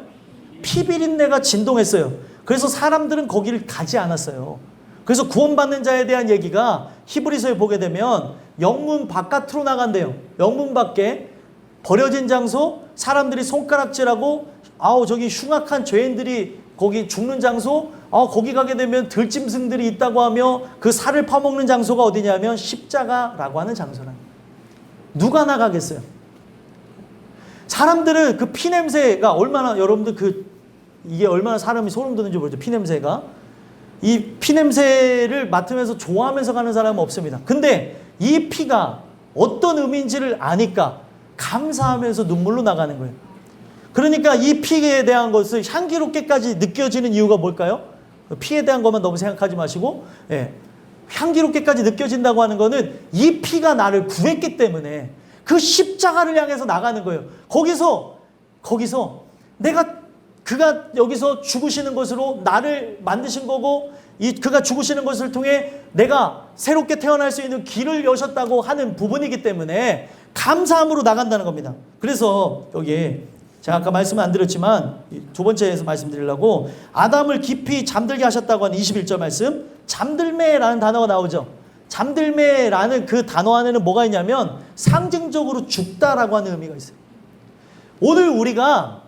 피 비린내가 진동했어요. 그래서 사람들은 거기를 가지 않았어요. 그래서 구원받는 자에 대한 얘기가 히브리서에 보게 되면 영문 바깥으로 나간대요. 영문 밖에 버려진 장소, 사람들이 손가락질하고 저기 흉악한 죄인들이 거기 죽는 장소, 거기 가게 되면 들짐승들이 있다고 하며 그 살을 퍼먹는 장소가 어디냐면 십자가라고 하는 장소랍니다. 누가 나가겠어요? 사람들은 그 피냄새가 얼마나, 여러분들 이게 얼마나 사람이 소름 돋는지 모르죠. 피냄새가. 이 피냄새를 맡으면서 좋아하면서 가는 사람은 없습니다. 근데 이 피가 어떤 의미인지를 아니까 감사하면서 눈물로 나가는 거예요. 그러니까 이 피에 대한 것을 향기롭게까지 느껴지는 이유가 뭘까요? 피에 대한 것만 너무 생각하지 마시고, 향기롭게까지 느껴진다고 하는 거는 이 피가 나를 구했기 때문에 그 십자가를 향해서 나가는 거예요. 거기서 그가 여기서 죽으시는 것으로 나를 만드신 거고, 그가 죽으시는 것을 통해 내가 새롭게 태어날 수 있는 길을 여셨다고 하는 부분이기 때문에 감사함으로 나간다는 겁니다. 그래서 여기에 제가 아까 말씀을 안 드렸지만 두 번째에서 말씀드리려고, 아담을 깊이 잠들게 하셨다고 하는 21절 말씀, 잠들매라는 단어가 나오죠. 잠들매라는 그 단어 안에는 뭐가 있냐면 상징적으로 죽다라고 하는 의미가 있어요. 오늘 우리가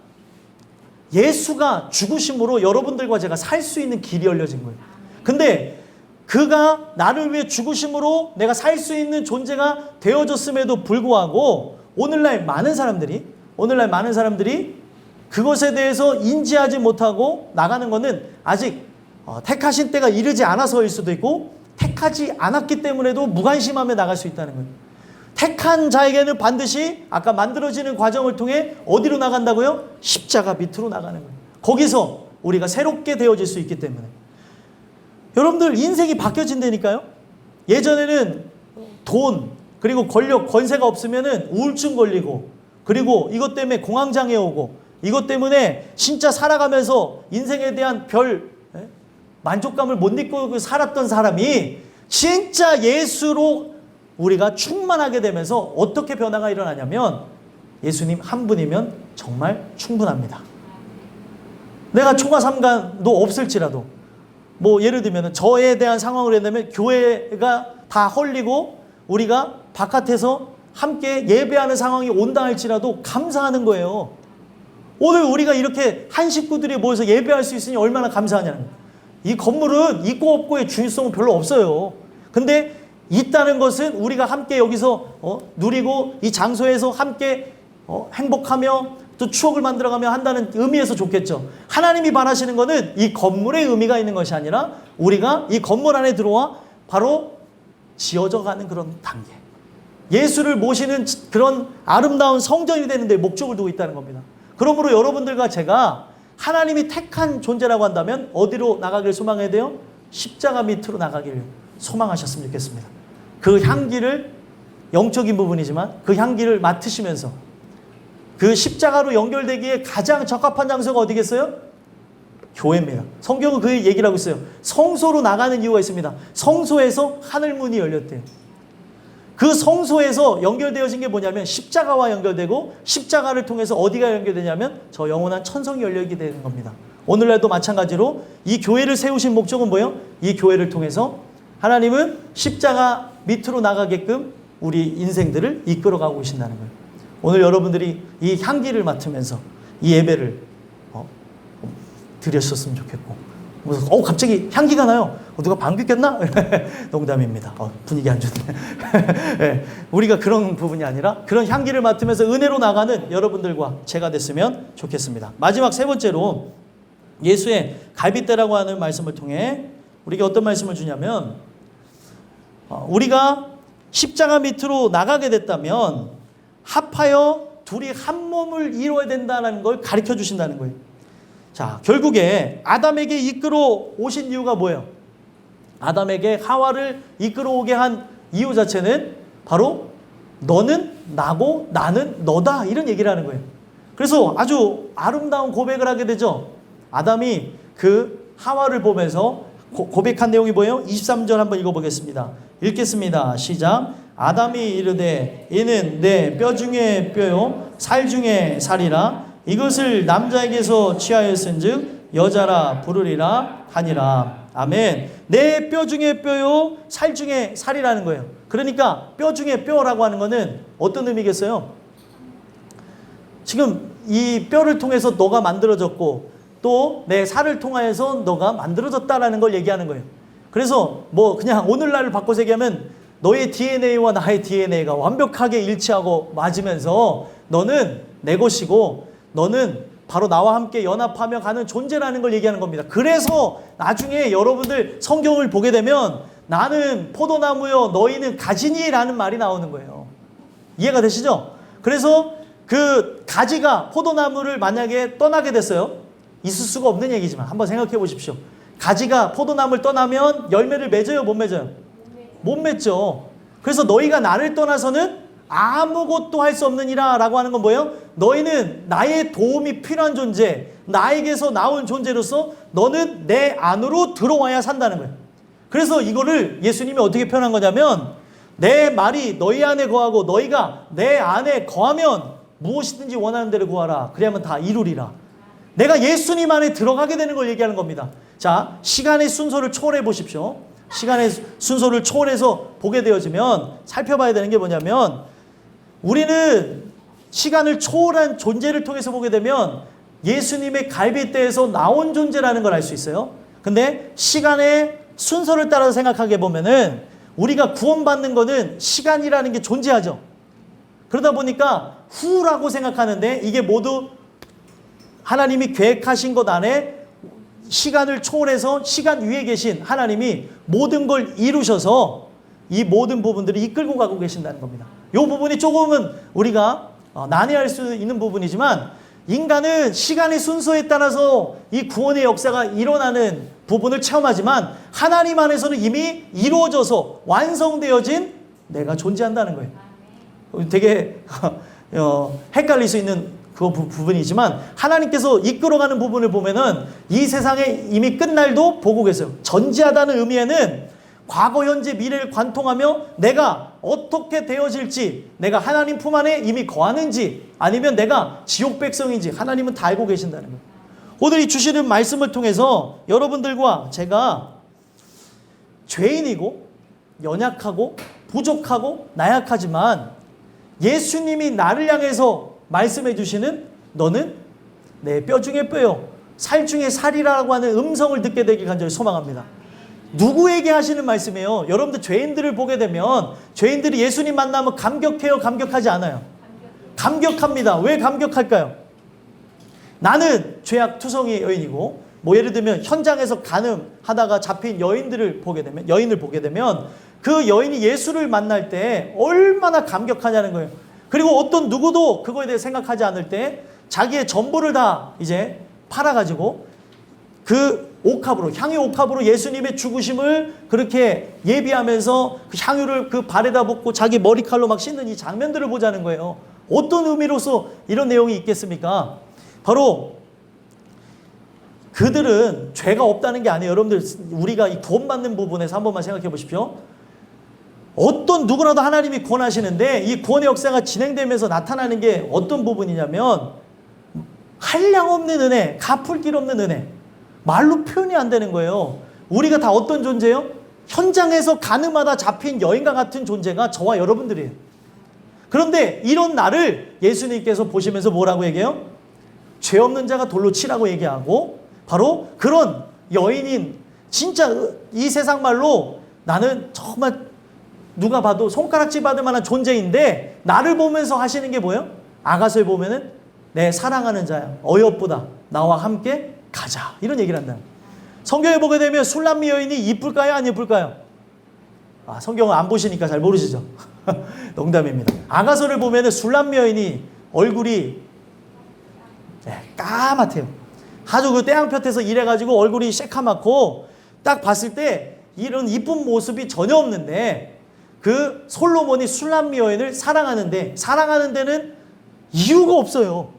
예수가 죽으심으로 여러분들과 제가 살 수 있는 길이 열려진 거예요. 근데 그가 나를 위해 죽으심으로 내가 살 수 있는 존재가 되어졌음에도 불구하고 오늘날 많은 사람들이 그것에 대해서 인지하지 못하고 나가는 것은 아직 택하신 때가 이르지 않아서일 수도 있고, 택하지 않았기 때문에도 무관심하며 나갈 수 있다는 거예요. 택한 자에게는 반드시 아까 만들어지는 과정을 통해 어디로 나간다고요? 십자가 밑으로 나가는 거예요. 거기서 우리가 새롭게 되어질 수 있기 때문에. 여러분들 인생이 바뀌어진다니까요. 예전에는 돈 그리고 권력 권세가 없으면은 우울증 걸리고, 그리고 이것 때문에 공황장애 오고, 이것 때문에 진짜 살아가면서 인생에 대한 별 만족감을 못 느끼고 살았던 사람이 진짜 예수로 우리가 충만하게 되면서 어떻게 변화가 일어나냐면 예수님 한 분이면 정말 충분합니다. 내가 총과 삼간도 없을지라도, 뭐 예를 들면 저에 대한 상황으로 한다면 교회가 다 헐리고 우리가 바깥에서 함께 예배하는 상황이 온다 할지라도 감사하는 거예요. 오늘 우리가 이렇게 한 식구들이 모여서 예배할 수 있으니 얼마나 감사하냐는 거예요. 이 건물은 있고 없고의 중요성은 별로 없어요. 근데 있다는 것은 우리가 함께 여기서 누리고 이 장소에서 함께 행복하며 또 추억을 만들어가며 한다는 의미에서 좋겠죠. 하나님이 바라시는 것은 이 건물의 의미가 있는 것이 아니라 우리가 이 건물 안에 들어와 바로 지어져 가는 그런 단계, 예수를 모시는 그런 아름다운 성전이 되는 데 목적을 두고 있다는 겁니다. 그러므로 여러분들과 제가 하나님이 택한 존재라고 한다면 어디로 나가길 소망해야 돼요? 십자가 밑으로 나가기를 소망하셨으면 좋겠습니다. 그 향기를, 영적인 부분이지만 그 향기를 맡으시면서 그 십자가로 연결되기에 가장 적합한 장소가 어디겠어요? 교회입니다. 성경은 그 얘기를 하고 있어요. 성소로 나가는 이유가 있습니다. 성소에서 하늘문이 열렸대요. 그 성소에서 연결되어진 게 뭐냐면 십자가와 연결되고, 십자가를 통해서 어디가 연결되냐면 저 영원한 천성이 열리게 되는 겁니다. 오늘날도 마찬가지로 이 교회를 세우신 목적은 뭐예요? 이 교회를 통해서 하나님은 십자가 밑으로 나가게끔 우리 인생들을 이끌어가고 계신다는 거예요. 오늘 여러분들이 이 향기를 맡으면서 이 예배를 드렸었으면 좋겠고, 갑자기 향기가 나요. 누가 방귀 꼈나? 농담입니다. 분위기 안 좋네. 네, 우리가 그런 부분이 아니라 그런 향기를 맡으면서 은혜로 나가는 여러분들과 제가 됐으면 좋겠습니다. 마지막 세 번째로 예수의 갈빗대라고 하는 말씀을 통해 우리에게 어떤 말씀을 주냐면 우리가 십자가 밑으로 나가게 됐다면 합하여 둘이 한 몸을 이루어야 된다는 걸 가르쳐 주신다는 거예요. 자, 결국에 아담에게 이끌어 오신 이유가 뭐예요? 아담에게 하와를 이끌어 오게 한 이유 자체는 바로 너는 나고 나는 너다 이런 얘기를 하는 거예요. 그래서 아주 아름다운 고백을 하게 되죠. 아담이 그 하와를 보면서 고백한 내용이 뭐예요? 23절 한번 읽어보겠습니다. 읽겠습니다. 시작. 아담이 이르되 이는 내 뼈 중에 뼈요 살 중에 살이라 이것을 남자에게서 취하였은즉 여자라 부르리라 하니라. 아멘. 내 뼈 중에 뼈요 살 중에 살이라는 거예요. 그러니까 뼈 중에 뼈라고 하는 거는 어떤 의미겠어요? 지금 이 뼈를 통해서 너가 만들어졌고 또 내 살을 통하여서 너가 만들어졌다라는 걸 얘기하는 거예요. 그래서 뭐 그냥 오늘날을 바꿔서 얘기하면 너의 DNA와 나의 DNA가 완벽하게 일치하고 맞으면서 너는 내 것이고 너는 바로 나와 함께 연합하며 가는 존재라는 걸 얘기하는 겁니다. 그래서 나중에 여러분들 성경을 보게 되면 나는 포도나무요 너희는 가지니라는 말이 나오는 거예요. 이해가 되시죠? 그래서 그 가지가 포도나무를 만약에 떠나게 됐어요. 있을 수가 없는 얘기지만 한번 생각해 보십시오. 가지가 포도나무를 떠나면 열매를 맺어요? 못 맺어요? 못 맺죠. 그래서 너희가 나를 떠나서는 아무것도 할 수 없느니라 라고 하는 건 뭐예요? 너희는 나의 도움이 필요한 존재, 나에게서 나온 존재로서 너는 내 안으로 들어와야 산다는 거예요. 그래서 이거를 예수님이 어떻게 표현한 거냐면 내 말이 너희 안에 거하고 너희가 내 안에 거하면 무엇이든지 원하는 대로 구하라. 그래야만 다 이루리라. 내가 예수님 안에 들어가게 되는 걸 얘기하는 겁니다. 자, 시간의 순서를 초월해 보십시오. 시간의 순서를 초월해서 보게 되어지면 살펴봐야 되는 게 뭐냐면 우리는 시간을 초월한 존재를 통해서 보게 되면 예수님의 갈빗대에서 나온 존재라는 걸 알 수 있어요. 근데 시간의 순서를 따라서 생각하게 보면은 우리가 구원받는 거는 시간이라는 게 존재하죠. 그러다 보니까 후라고 생각하는데 이게 모두 하나님이 계획하신 것 안에 시간을 초월해서 시간 위에 계신 하나님이 모든 걸 이루셔서 이 모든 부분들을 이끌고 가고 계신다는 겁니다. 이 부분이 조금은 우리가 난해할 수 있는 부분이지만 인간은 시간의 순서에 따라서 이 구원의 역사가 일어나는 부분을 체험하지만 하나님 안에서는 이미 이루어져서 완성되어진 내가 존재한다는 거예요. 되게 헷갈릴 수 있는 그 부분이지만 하나님께서 이끌어가는 부분을 보면은 이 세상에 이미 끝날도 보고 계세요. 전지하다는 의미에는 과거, 현재, 미래를 관통하며 내가 어떻게 되어질지, 내가 하나님 품 안에 이미 거하는지 아니면 내가 지옥 백성인지 하나님은 다 알고 계신다는 거예요. 오늘 이 주시는 말씀을 통해서 여러분들과 제가 죄인이고 연약하고 부족하고 나약하지만 예수님이 나를 향해서 말씀해 주시는 너는 내 뼈 중에 뼈요 살 중에 살이라고 하는 음성을 듣게 되길 간절히 소망합니다. 누구에게 하시는 말씀이에요? 여러분들 죄인들을 보게 되면 죄인들이 예수님 만나면 감격해요? 감격하지 않아요? 감격합니다. 왜 감격할까요? 나는 죄악 투성이 여인이고 뭐 예를 들면 현장에서 간음하다가 잡힌 여인을 보게 되면 그 여인이 예수를 만날 때 얼마나 감격하냐는 거예요. 그리고 어떤 누구도 그거에 대해 생각하지 않을 때 자기의 전부를 다 이제 팔아가지고 그 옥합으로, 향유 옥합으로 예수님의 죽으심을 그렇게 예비하면서 그 향유를 그 발에다 붓고 자기 머리칼로 막 씻는 이 장면들을 보자는 거예요. 어떤 의미로서 이런 내용이 있겠습니까? 바로 그들은 죄가 없다는 게 아니에요. 여러분들 우리가 이 구원받는 부분에서 한 번만 생각해 보십시오. 어떤 누구라도 하나님이 구원하시는데 이 구원의 역사가 진행되면서 나타나는 게 어떤 부분이냐면 한량없는 은혜, 갚을 길 없는 은혜. 말로 표현이 안 되는 거예요. 우리가 다 어떤 존재예요? 현장에서 간음하다 잡힌 여인과 같은 존재가 저와 여러분들이에요. 그런데 이런 나를 예수님께서 보시면서 뭐라고 얘기해요? 죄 없는 자가 돌로 치라고 얘기하고 바로 그런 여인인 진짜 이 세상 말로 나는 정말 누가 봐도 손가락질 받을 만한 존재인데 나를 보면서 하시는 게 뭐예요? 아가서에 보면은 내 사랑하는 자야 어여쁘다 나와 함께 가자 이런 얘기를 한다. 성경에 보게 되면 술람미 여인이 이쁠까요? 안 이쁠까요? 성경을 안 보시니까 잘 모르시죠? 농담입니다. 아가서를 보면은 술람미 여인이 얼굴이 까맣대요. 아주 그 태양볕에서 일해가지고 얼굴이 새카맣고 딱 봤을 때 이런 이쁜 모습이 전혀 없는데 그 솔로몬이 술람미 여인을 사랑하는 데는 이유가 없어요.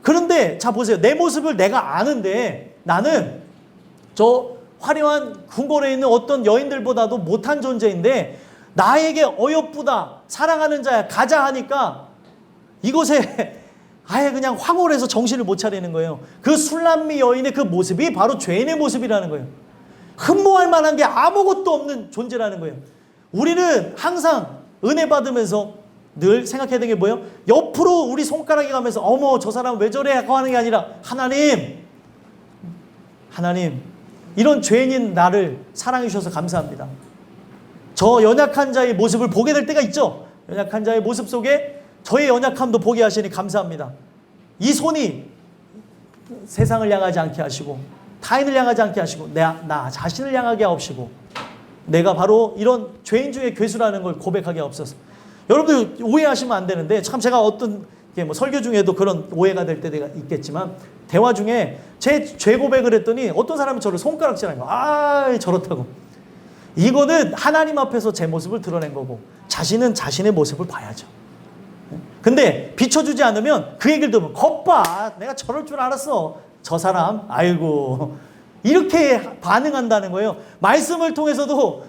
그런데 자 보세요. 내 모습을 내가 아는데 나는 저 화려한 궁궐에 있는 어떤 여인들보다도 못한 존재인데 나에게 어여쁘다 사랑하는 자야 가자 하니까 이곳에 아예 그냥 황홀해서 정신을 못 차리는 거예요. 그 술람미 여인의 그 모습이 바로 죄인의 모습이라는 거예요. 흠모할 만한 게 아무것도 없는 존재라는 거예요. 우리는 항상 은혜 받으면서 늘 생각해야 되는 게 뭐예요? 옆으로 우리 손가락이 가면서 어머 저 사람 왜 저래 하고 하는 게 아니라 하나님 이런 죄인인 나를 사랑해 주셔서 감사합니다. 저 연약한 자의 모습을 보게 될 때가 있죠. 연약한 자의 모습 속에 저의 연약함도 보게 하시니 감사합니다. 이 손이 세상을 향하지 않게 하시고 타인을 향하지 않게 하시고 나 자신을 향하게 하옵시고 내가 바로 이런 죄인 중에 괴수라는 걸 고백하게 하옵소서. 여러분들 오해하시면 안 되는데 참 제가 어떤 뭐 설교 중에도 그런 오해가 될 때가 있겠지만 대화 중에 제 죄 고백을 했더니 어떤 사람이 저를 손가락질하는 거야. 저렇다고. 이거는 하나님 앞에서 제 모습을 드러낸 거고 자신은 자신의 모습을 봐야죠. 근데 비춰주지 않으면 그 얘기를 들으면 겉봐 내가 저럴 줄 알았어 저 사람 아이고 이렇게 반응한다는 거예요. 말씀을 통해서도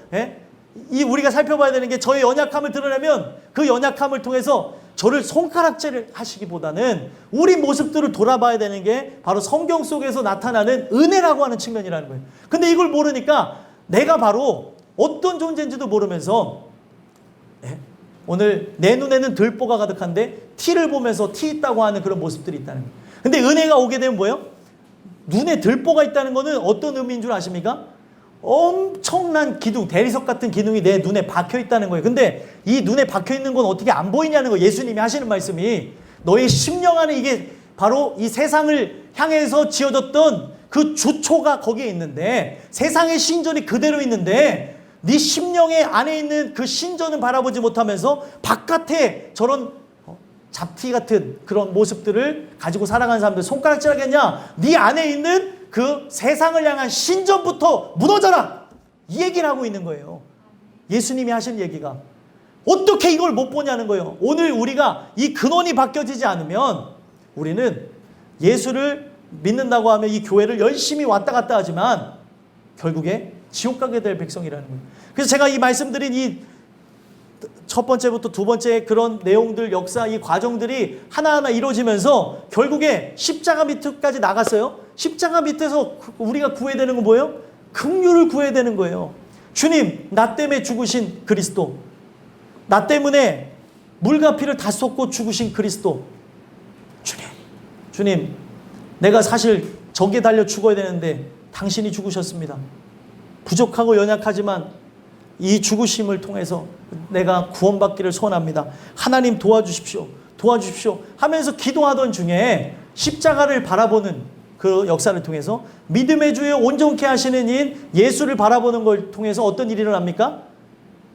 이 우리가 살펴봐야 되는 게 저의 연약함을 드러내면 그 연약함을 통해서 저를 손가락질을 하시기보다는 우리 모습들을 돌아봐야 되는 게 바로 성경 속에서 나타나는 은혜라고 하는 측면이라는 거예요. 근데 이걸 모르니까 내가 바로 어떤 존재인지도 모르면서 오늘 내 눈에는 들보가 가득한데 티를 보면서 티 있다고 하는 그런 모습들이 있다는 거예요. 근데 은혜가 오게 되면 뭐예요? 눈에 들보가 있다는 거는 어떤 의미인 줄 아십니까? 엄청난 기둥, 대리석 같은 기둥이 내 눈에 박혀 있다는 거예요. 근데 이 눈에 박혀 있는 건 어떻게 안 보이냐는 거예요. 예수님이 하시는 말씀이 너의 심령 안에 이게 바로 이 세상을 향해서 지어졌던 그 주초가 거기에 있는데 세상의 신전이 그대로 있는데 네 심령의 안에 있는 그 신전을 바라보지 못하면서 바깥에 저런 잡티 같은 그런 모습들을 가지고 살아가는 사람들 손가락질 하겠냐? 네 안에 있는 그 세상을 향한 신전부터 무너져라! 이 얘기를 하고 있는 거예요. 예수님이 하신 얘기가. 어떻게 이걸 못 보냐는 거예요. 오늘 우리가 이 근원이 바뀌어지지 않으면 우리는 예수를 믿는다고 하면 이 교회를 열심히 왔다 갔다 하지만 결국에 지옥 가게 될 백성이라는 거예요. 그래서 제가 이 말씀드린 이 첫 번째부터 두 번째 그런 내용들, 역사, 이 과정들이 하나하나 이루어지면서 결국에 십자가 밑까지 나갔어요. 십자가 밑에서 우리가 구해야 되는 건 뭐예요? 긍휼을 구해야 되는 거예요. 주님, 나 때문에 죽으신 그리스도. 나 때문에 물과 피를 다 쏟고 죽으신 그리스도. 주님, 내가 사실 저기에 달려 죽어야 되는데 당신이 죽으셨습니다. 부족하고 연약하지만 이 죽으심을 통해서 내가 구원받기를 소원합니다. 하나님 도와주십시오. 도와주십시오. 하면서 기도하던 중에 십자가를 바라보는 그 역사를 통해서 믿음의 주에 온전케 하시는 인 예수를 바라보는 걸 통해서 어떤 일이 일어납니까?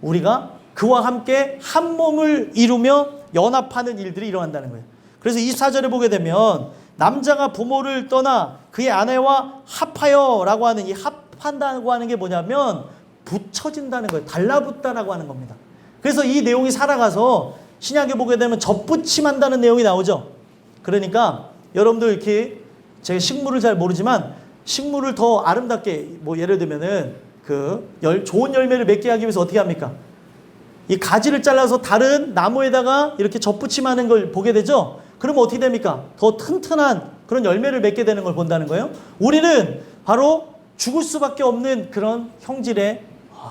우리가 그와 함께 한 몸을 이루며 연합하는 일들이 일어난다는 거예요. 그래서 24절에 보게 되면 남자가 부모를 떠나 그의 아내와 합하여 라고 하는 이 합한다고 하는 게 뭐냐면 붙여진다는 거예요. 달라붙다라고 하는 겁니다. 그래서 이 내용이 살아가서 신약에 보게 되면 접붙임한다는 내용이 나오죠. 그러니까 여러분들 이렇게 제가 식물을 잘 모르지만 식물을 더 아름답게 뭐 예를 들면은 좋은 열매를 맺게 하기 위해서 어떻게 합니까? 이 가지를 잘라서 다른 나무에다가 이렇게 접붙임하는 걸 보게 되죠. 그러면 어떻게 됩니까? 더 튼튼한 그런 열매를 맺게 되는 걸 본다는 거예요. 우리는 바로 죽을 수밖에 없는 그런 형질의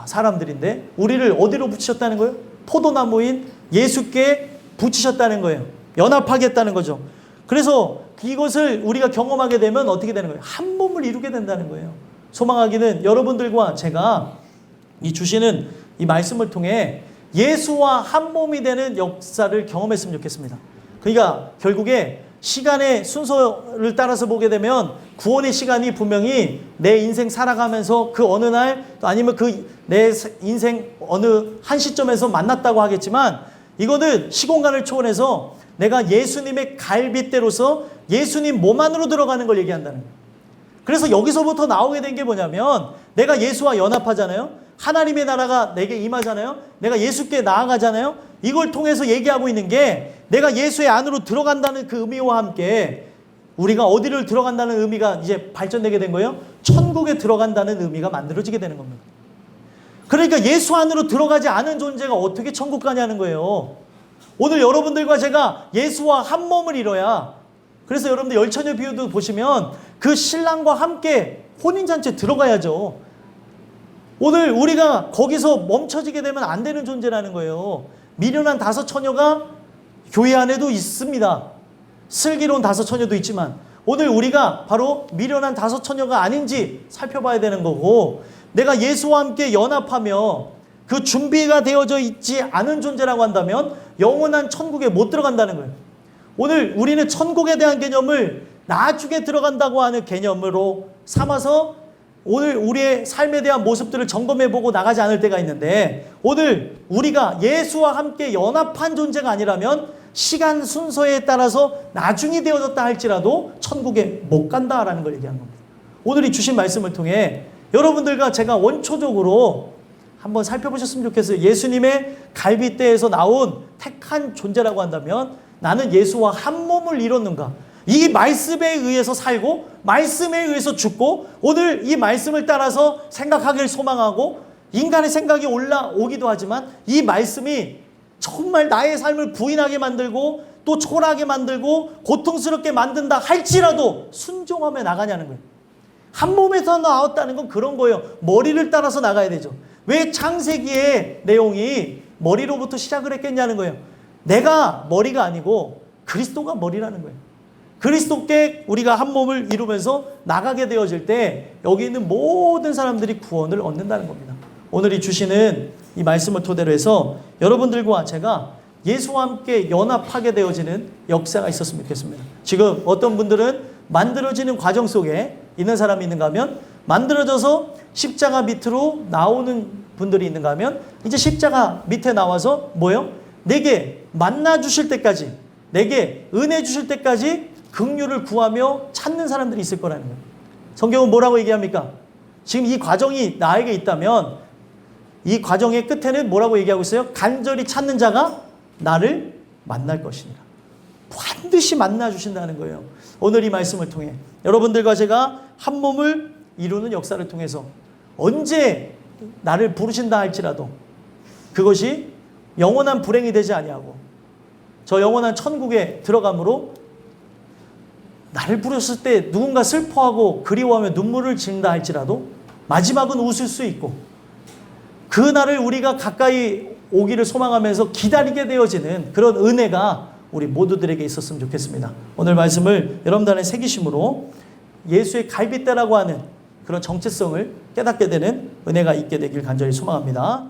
사람들인데 우리를 어디로 붙이셨다는 거예요? 포도나무인 예수께 붙이셨다는 거예요. 연합하겠다는 거죠. 그래서 이것을 우리가 경험하게 되면 어떻게 되는 거예요? 한 몸을 이루게 된다는 거예요. 소망하기는 여러분들과 제가 이 주시는 이 말씀을 통해 예수와 한 몸이 되는 역사를 경험했으면 좋겠습니다. 그러니까 결국에 시간의 순서를 따라서 보게 되면 구원의 시간이 분명히 내 인생 살아가면서 그 어느 날 또 아니면 그 내 인생 어느 한 시점에서 만났다고 하겠지만 이거는 시공간을 초월해서 내가 예수님의 갈빗대로서 예수님 몸 안으로 들어가는 걸 얘기한다는 거예요. 그래서 여기서부터 나오게 된 게 뭐냐면 내가 예수와 연합하잖아요. 하나님의 나라가 내게 임하잖아요. 내가 예수께 나아가잖아요. 이걸 통해서 얘기하고 있는 게 내가 예수의 안으로 들어간다는 그 의미와 함께 우리가 어디를 들어간다는 의미가 이제 발전되게 된 거예요. 천국에 들어간다는 의미가 만들어지게 되는 겁니다. 그러니까 예수 안으로 들어가지 않은 존재가 어떻게 천국 가냐는 거예요. 오늘 여러분들과 제가 예수와 한 몸을 이뤄야, 그래서 여러분들 열처녀 비유도 보시면 그 신랑과 함께 혼인잔치에 들어가야죠. 오늘 우리가 거기서 멈춰지게 되면 안 되는 존재라는 거예요. 미련한 다섯 처녀가 교회 안에도 있습니다. 슬기로운 다섯 처녀도 있지만 오늘 우리가 바로 미련한 다섯 처녀가 아닌지 살펴봐야 되는 거고, 내가 예수와 함께 연합하며 그 준비가 되어져 있지 않은 존재라고 한다면 영원한 천국에 못 들어간다는 거예요. 오늘 우리는 천국에 대한 개념을 나중에 들어간다고 하는 개념으로 삼아서 오늘 우리의 삶에 대한 모습들을 점검해보고 나가지 않을 때가 있는데, 오늘 우리가 예수와 함께 연합한 존재가 아니라면 시간 순서에 따라서 나중이 되어졌다 할지라도 천국에 못 간다라는 걸 얘기한 겁니다. 오늘 이 주신 말씀을 통해 여러분들과 제가 원초적으로 한번 살펴보셨으면 좋겠어요. 예수님의 갈빗대에서 나온 택한 존재라고 한다면 나는 예수와 한 몸을 이뤘는가? 이 말씀에 의해서 살고 말씀에 의해서 죽고 오늘 이 말씀을 따라서 생각하기를 소망하고 인간의 생각이 올라오기도 하지만 이 말씀이 정말 나의 삶을 부인하게 만들고 또 초라하게 만들고 고통스럽게 만든다 할지라도 순종하며 나가냐는 거예요. 한 몸에서 나왔다는 건 그런 거예요. 머리를 따라서 나가야 되죠. 왜 창세기의 내용이 머리로부터 시작을 했겠냐는 거예요. 내가 머리가 아니고 그리스도가 머리라는 거예요. 그리스도께 우리가 한 몸을 이루면서 나가게 되어질 때 여기 있는 모든 사람들이 구원을 얻는다는 겁니다. 오늘 이 주시는 이 말씀을 토대로 해서 여러분들과 제가 예수와 함께 연합하게 되어지는 역사가 있었으면 좋겠습니다. 지금 어떤 분들은 만들어지는 과정 속에 있는 사람이 있는가 하면 만들어져서 십자가 밑으로 나오는 분들이 있는가 하면 이제 십자가 밑에 나와서 뭐예요? 내게 만나 주실 때까지, 내게 은혜 주실 때까지 긍휼을 구하며 찾는 사람들이 있을 거라는 거예요. 성경은 뭐라고 얘기합니까? 지금 이 과정이 나에게 있다면 이 과정의 끝에는 뭐라고 얘기하고 있어요? 간절히 찾는 자가 나를 만날 것이니라. 반드시 만나 주신다는 거예요. 오늘 이 말씀을 통해 여러분들과 제가 한 몸을 이루는 역사를 통해서 언제 나를 부르신다 할지라도 그것이 영원한 불행이 되지 아니하고 저 영원한 천국에 들어감으로 나를 부르셨을 때 누군가 슬퍼하고 그리워하며 눈물을 짓는다 할지라도 마지막은 웃을 수 있고 그 날을 우리가 가까이 오기를 소망하면서 기다리게 되어지는 그런 은혜가 우리 모두들에게 있었으면 좋겠습니다. 오늘 말씀을 여러분들 안에 새기심으로 예수의 갈빗대라고 하는 그런 정체성을 깨닫게 되는 은혜가 있게 되길 간절히 소망합니다.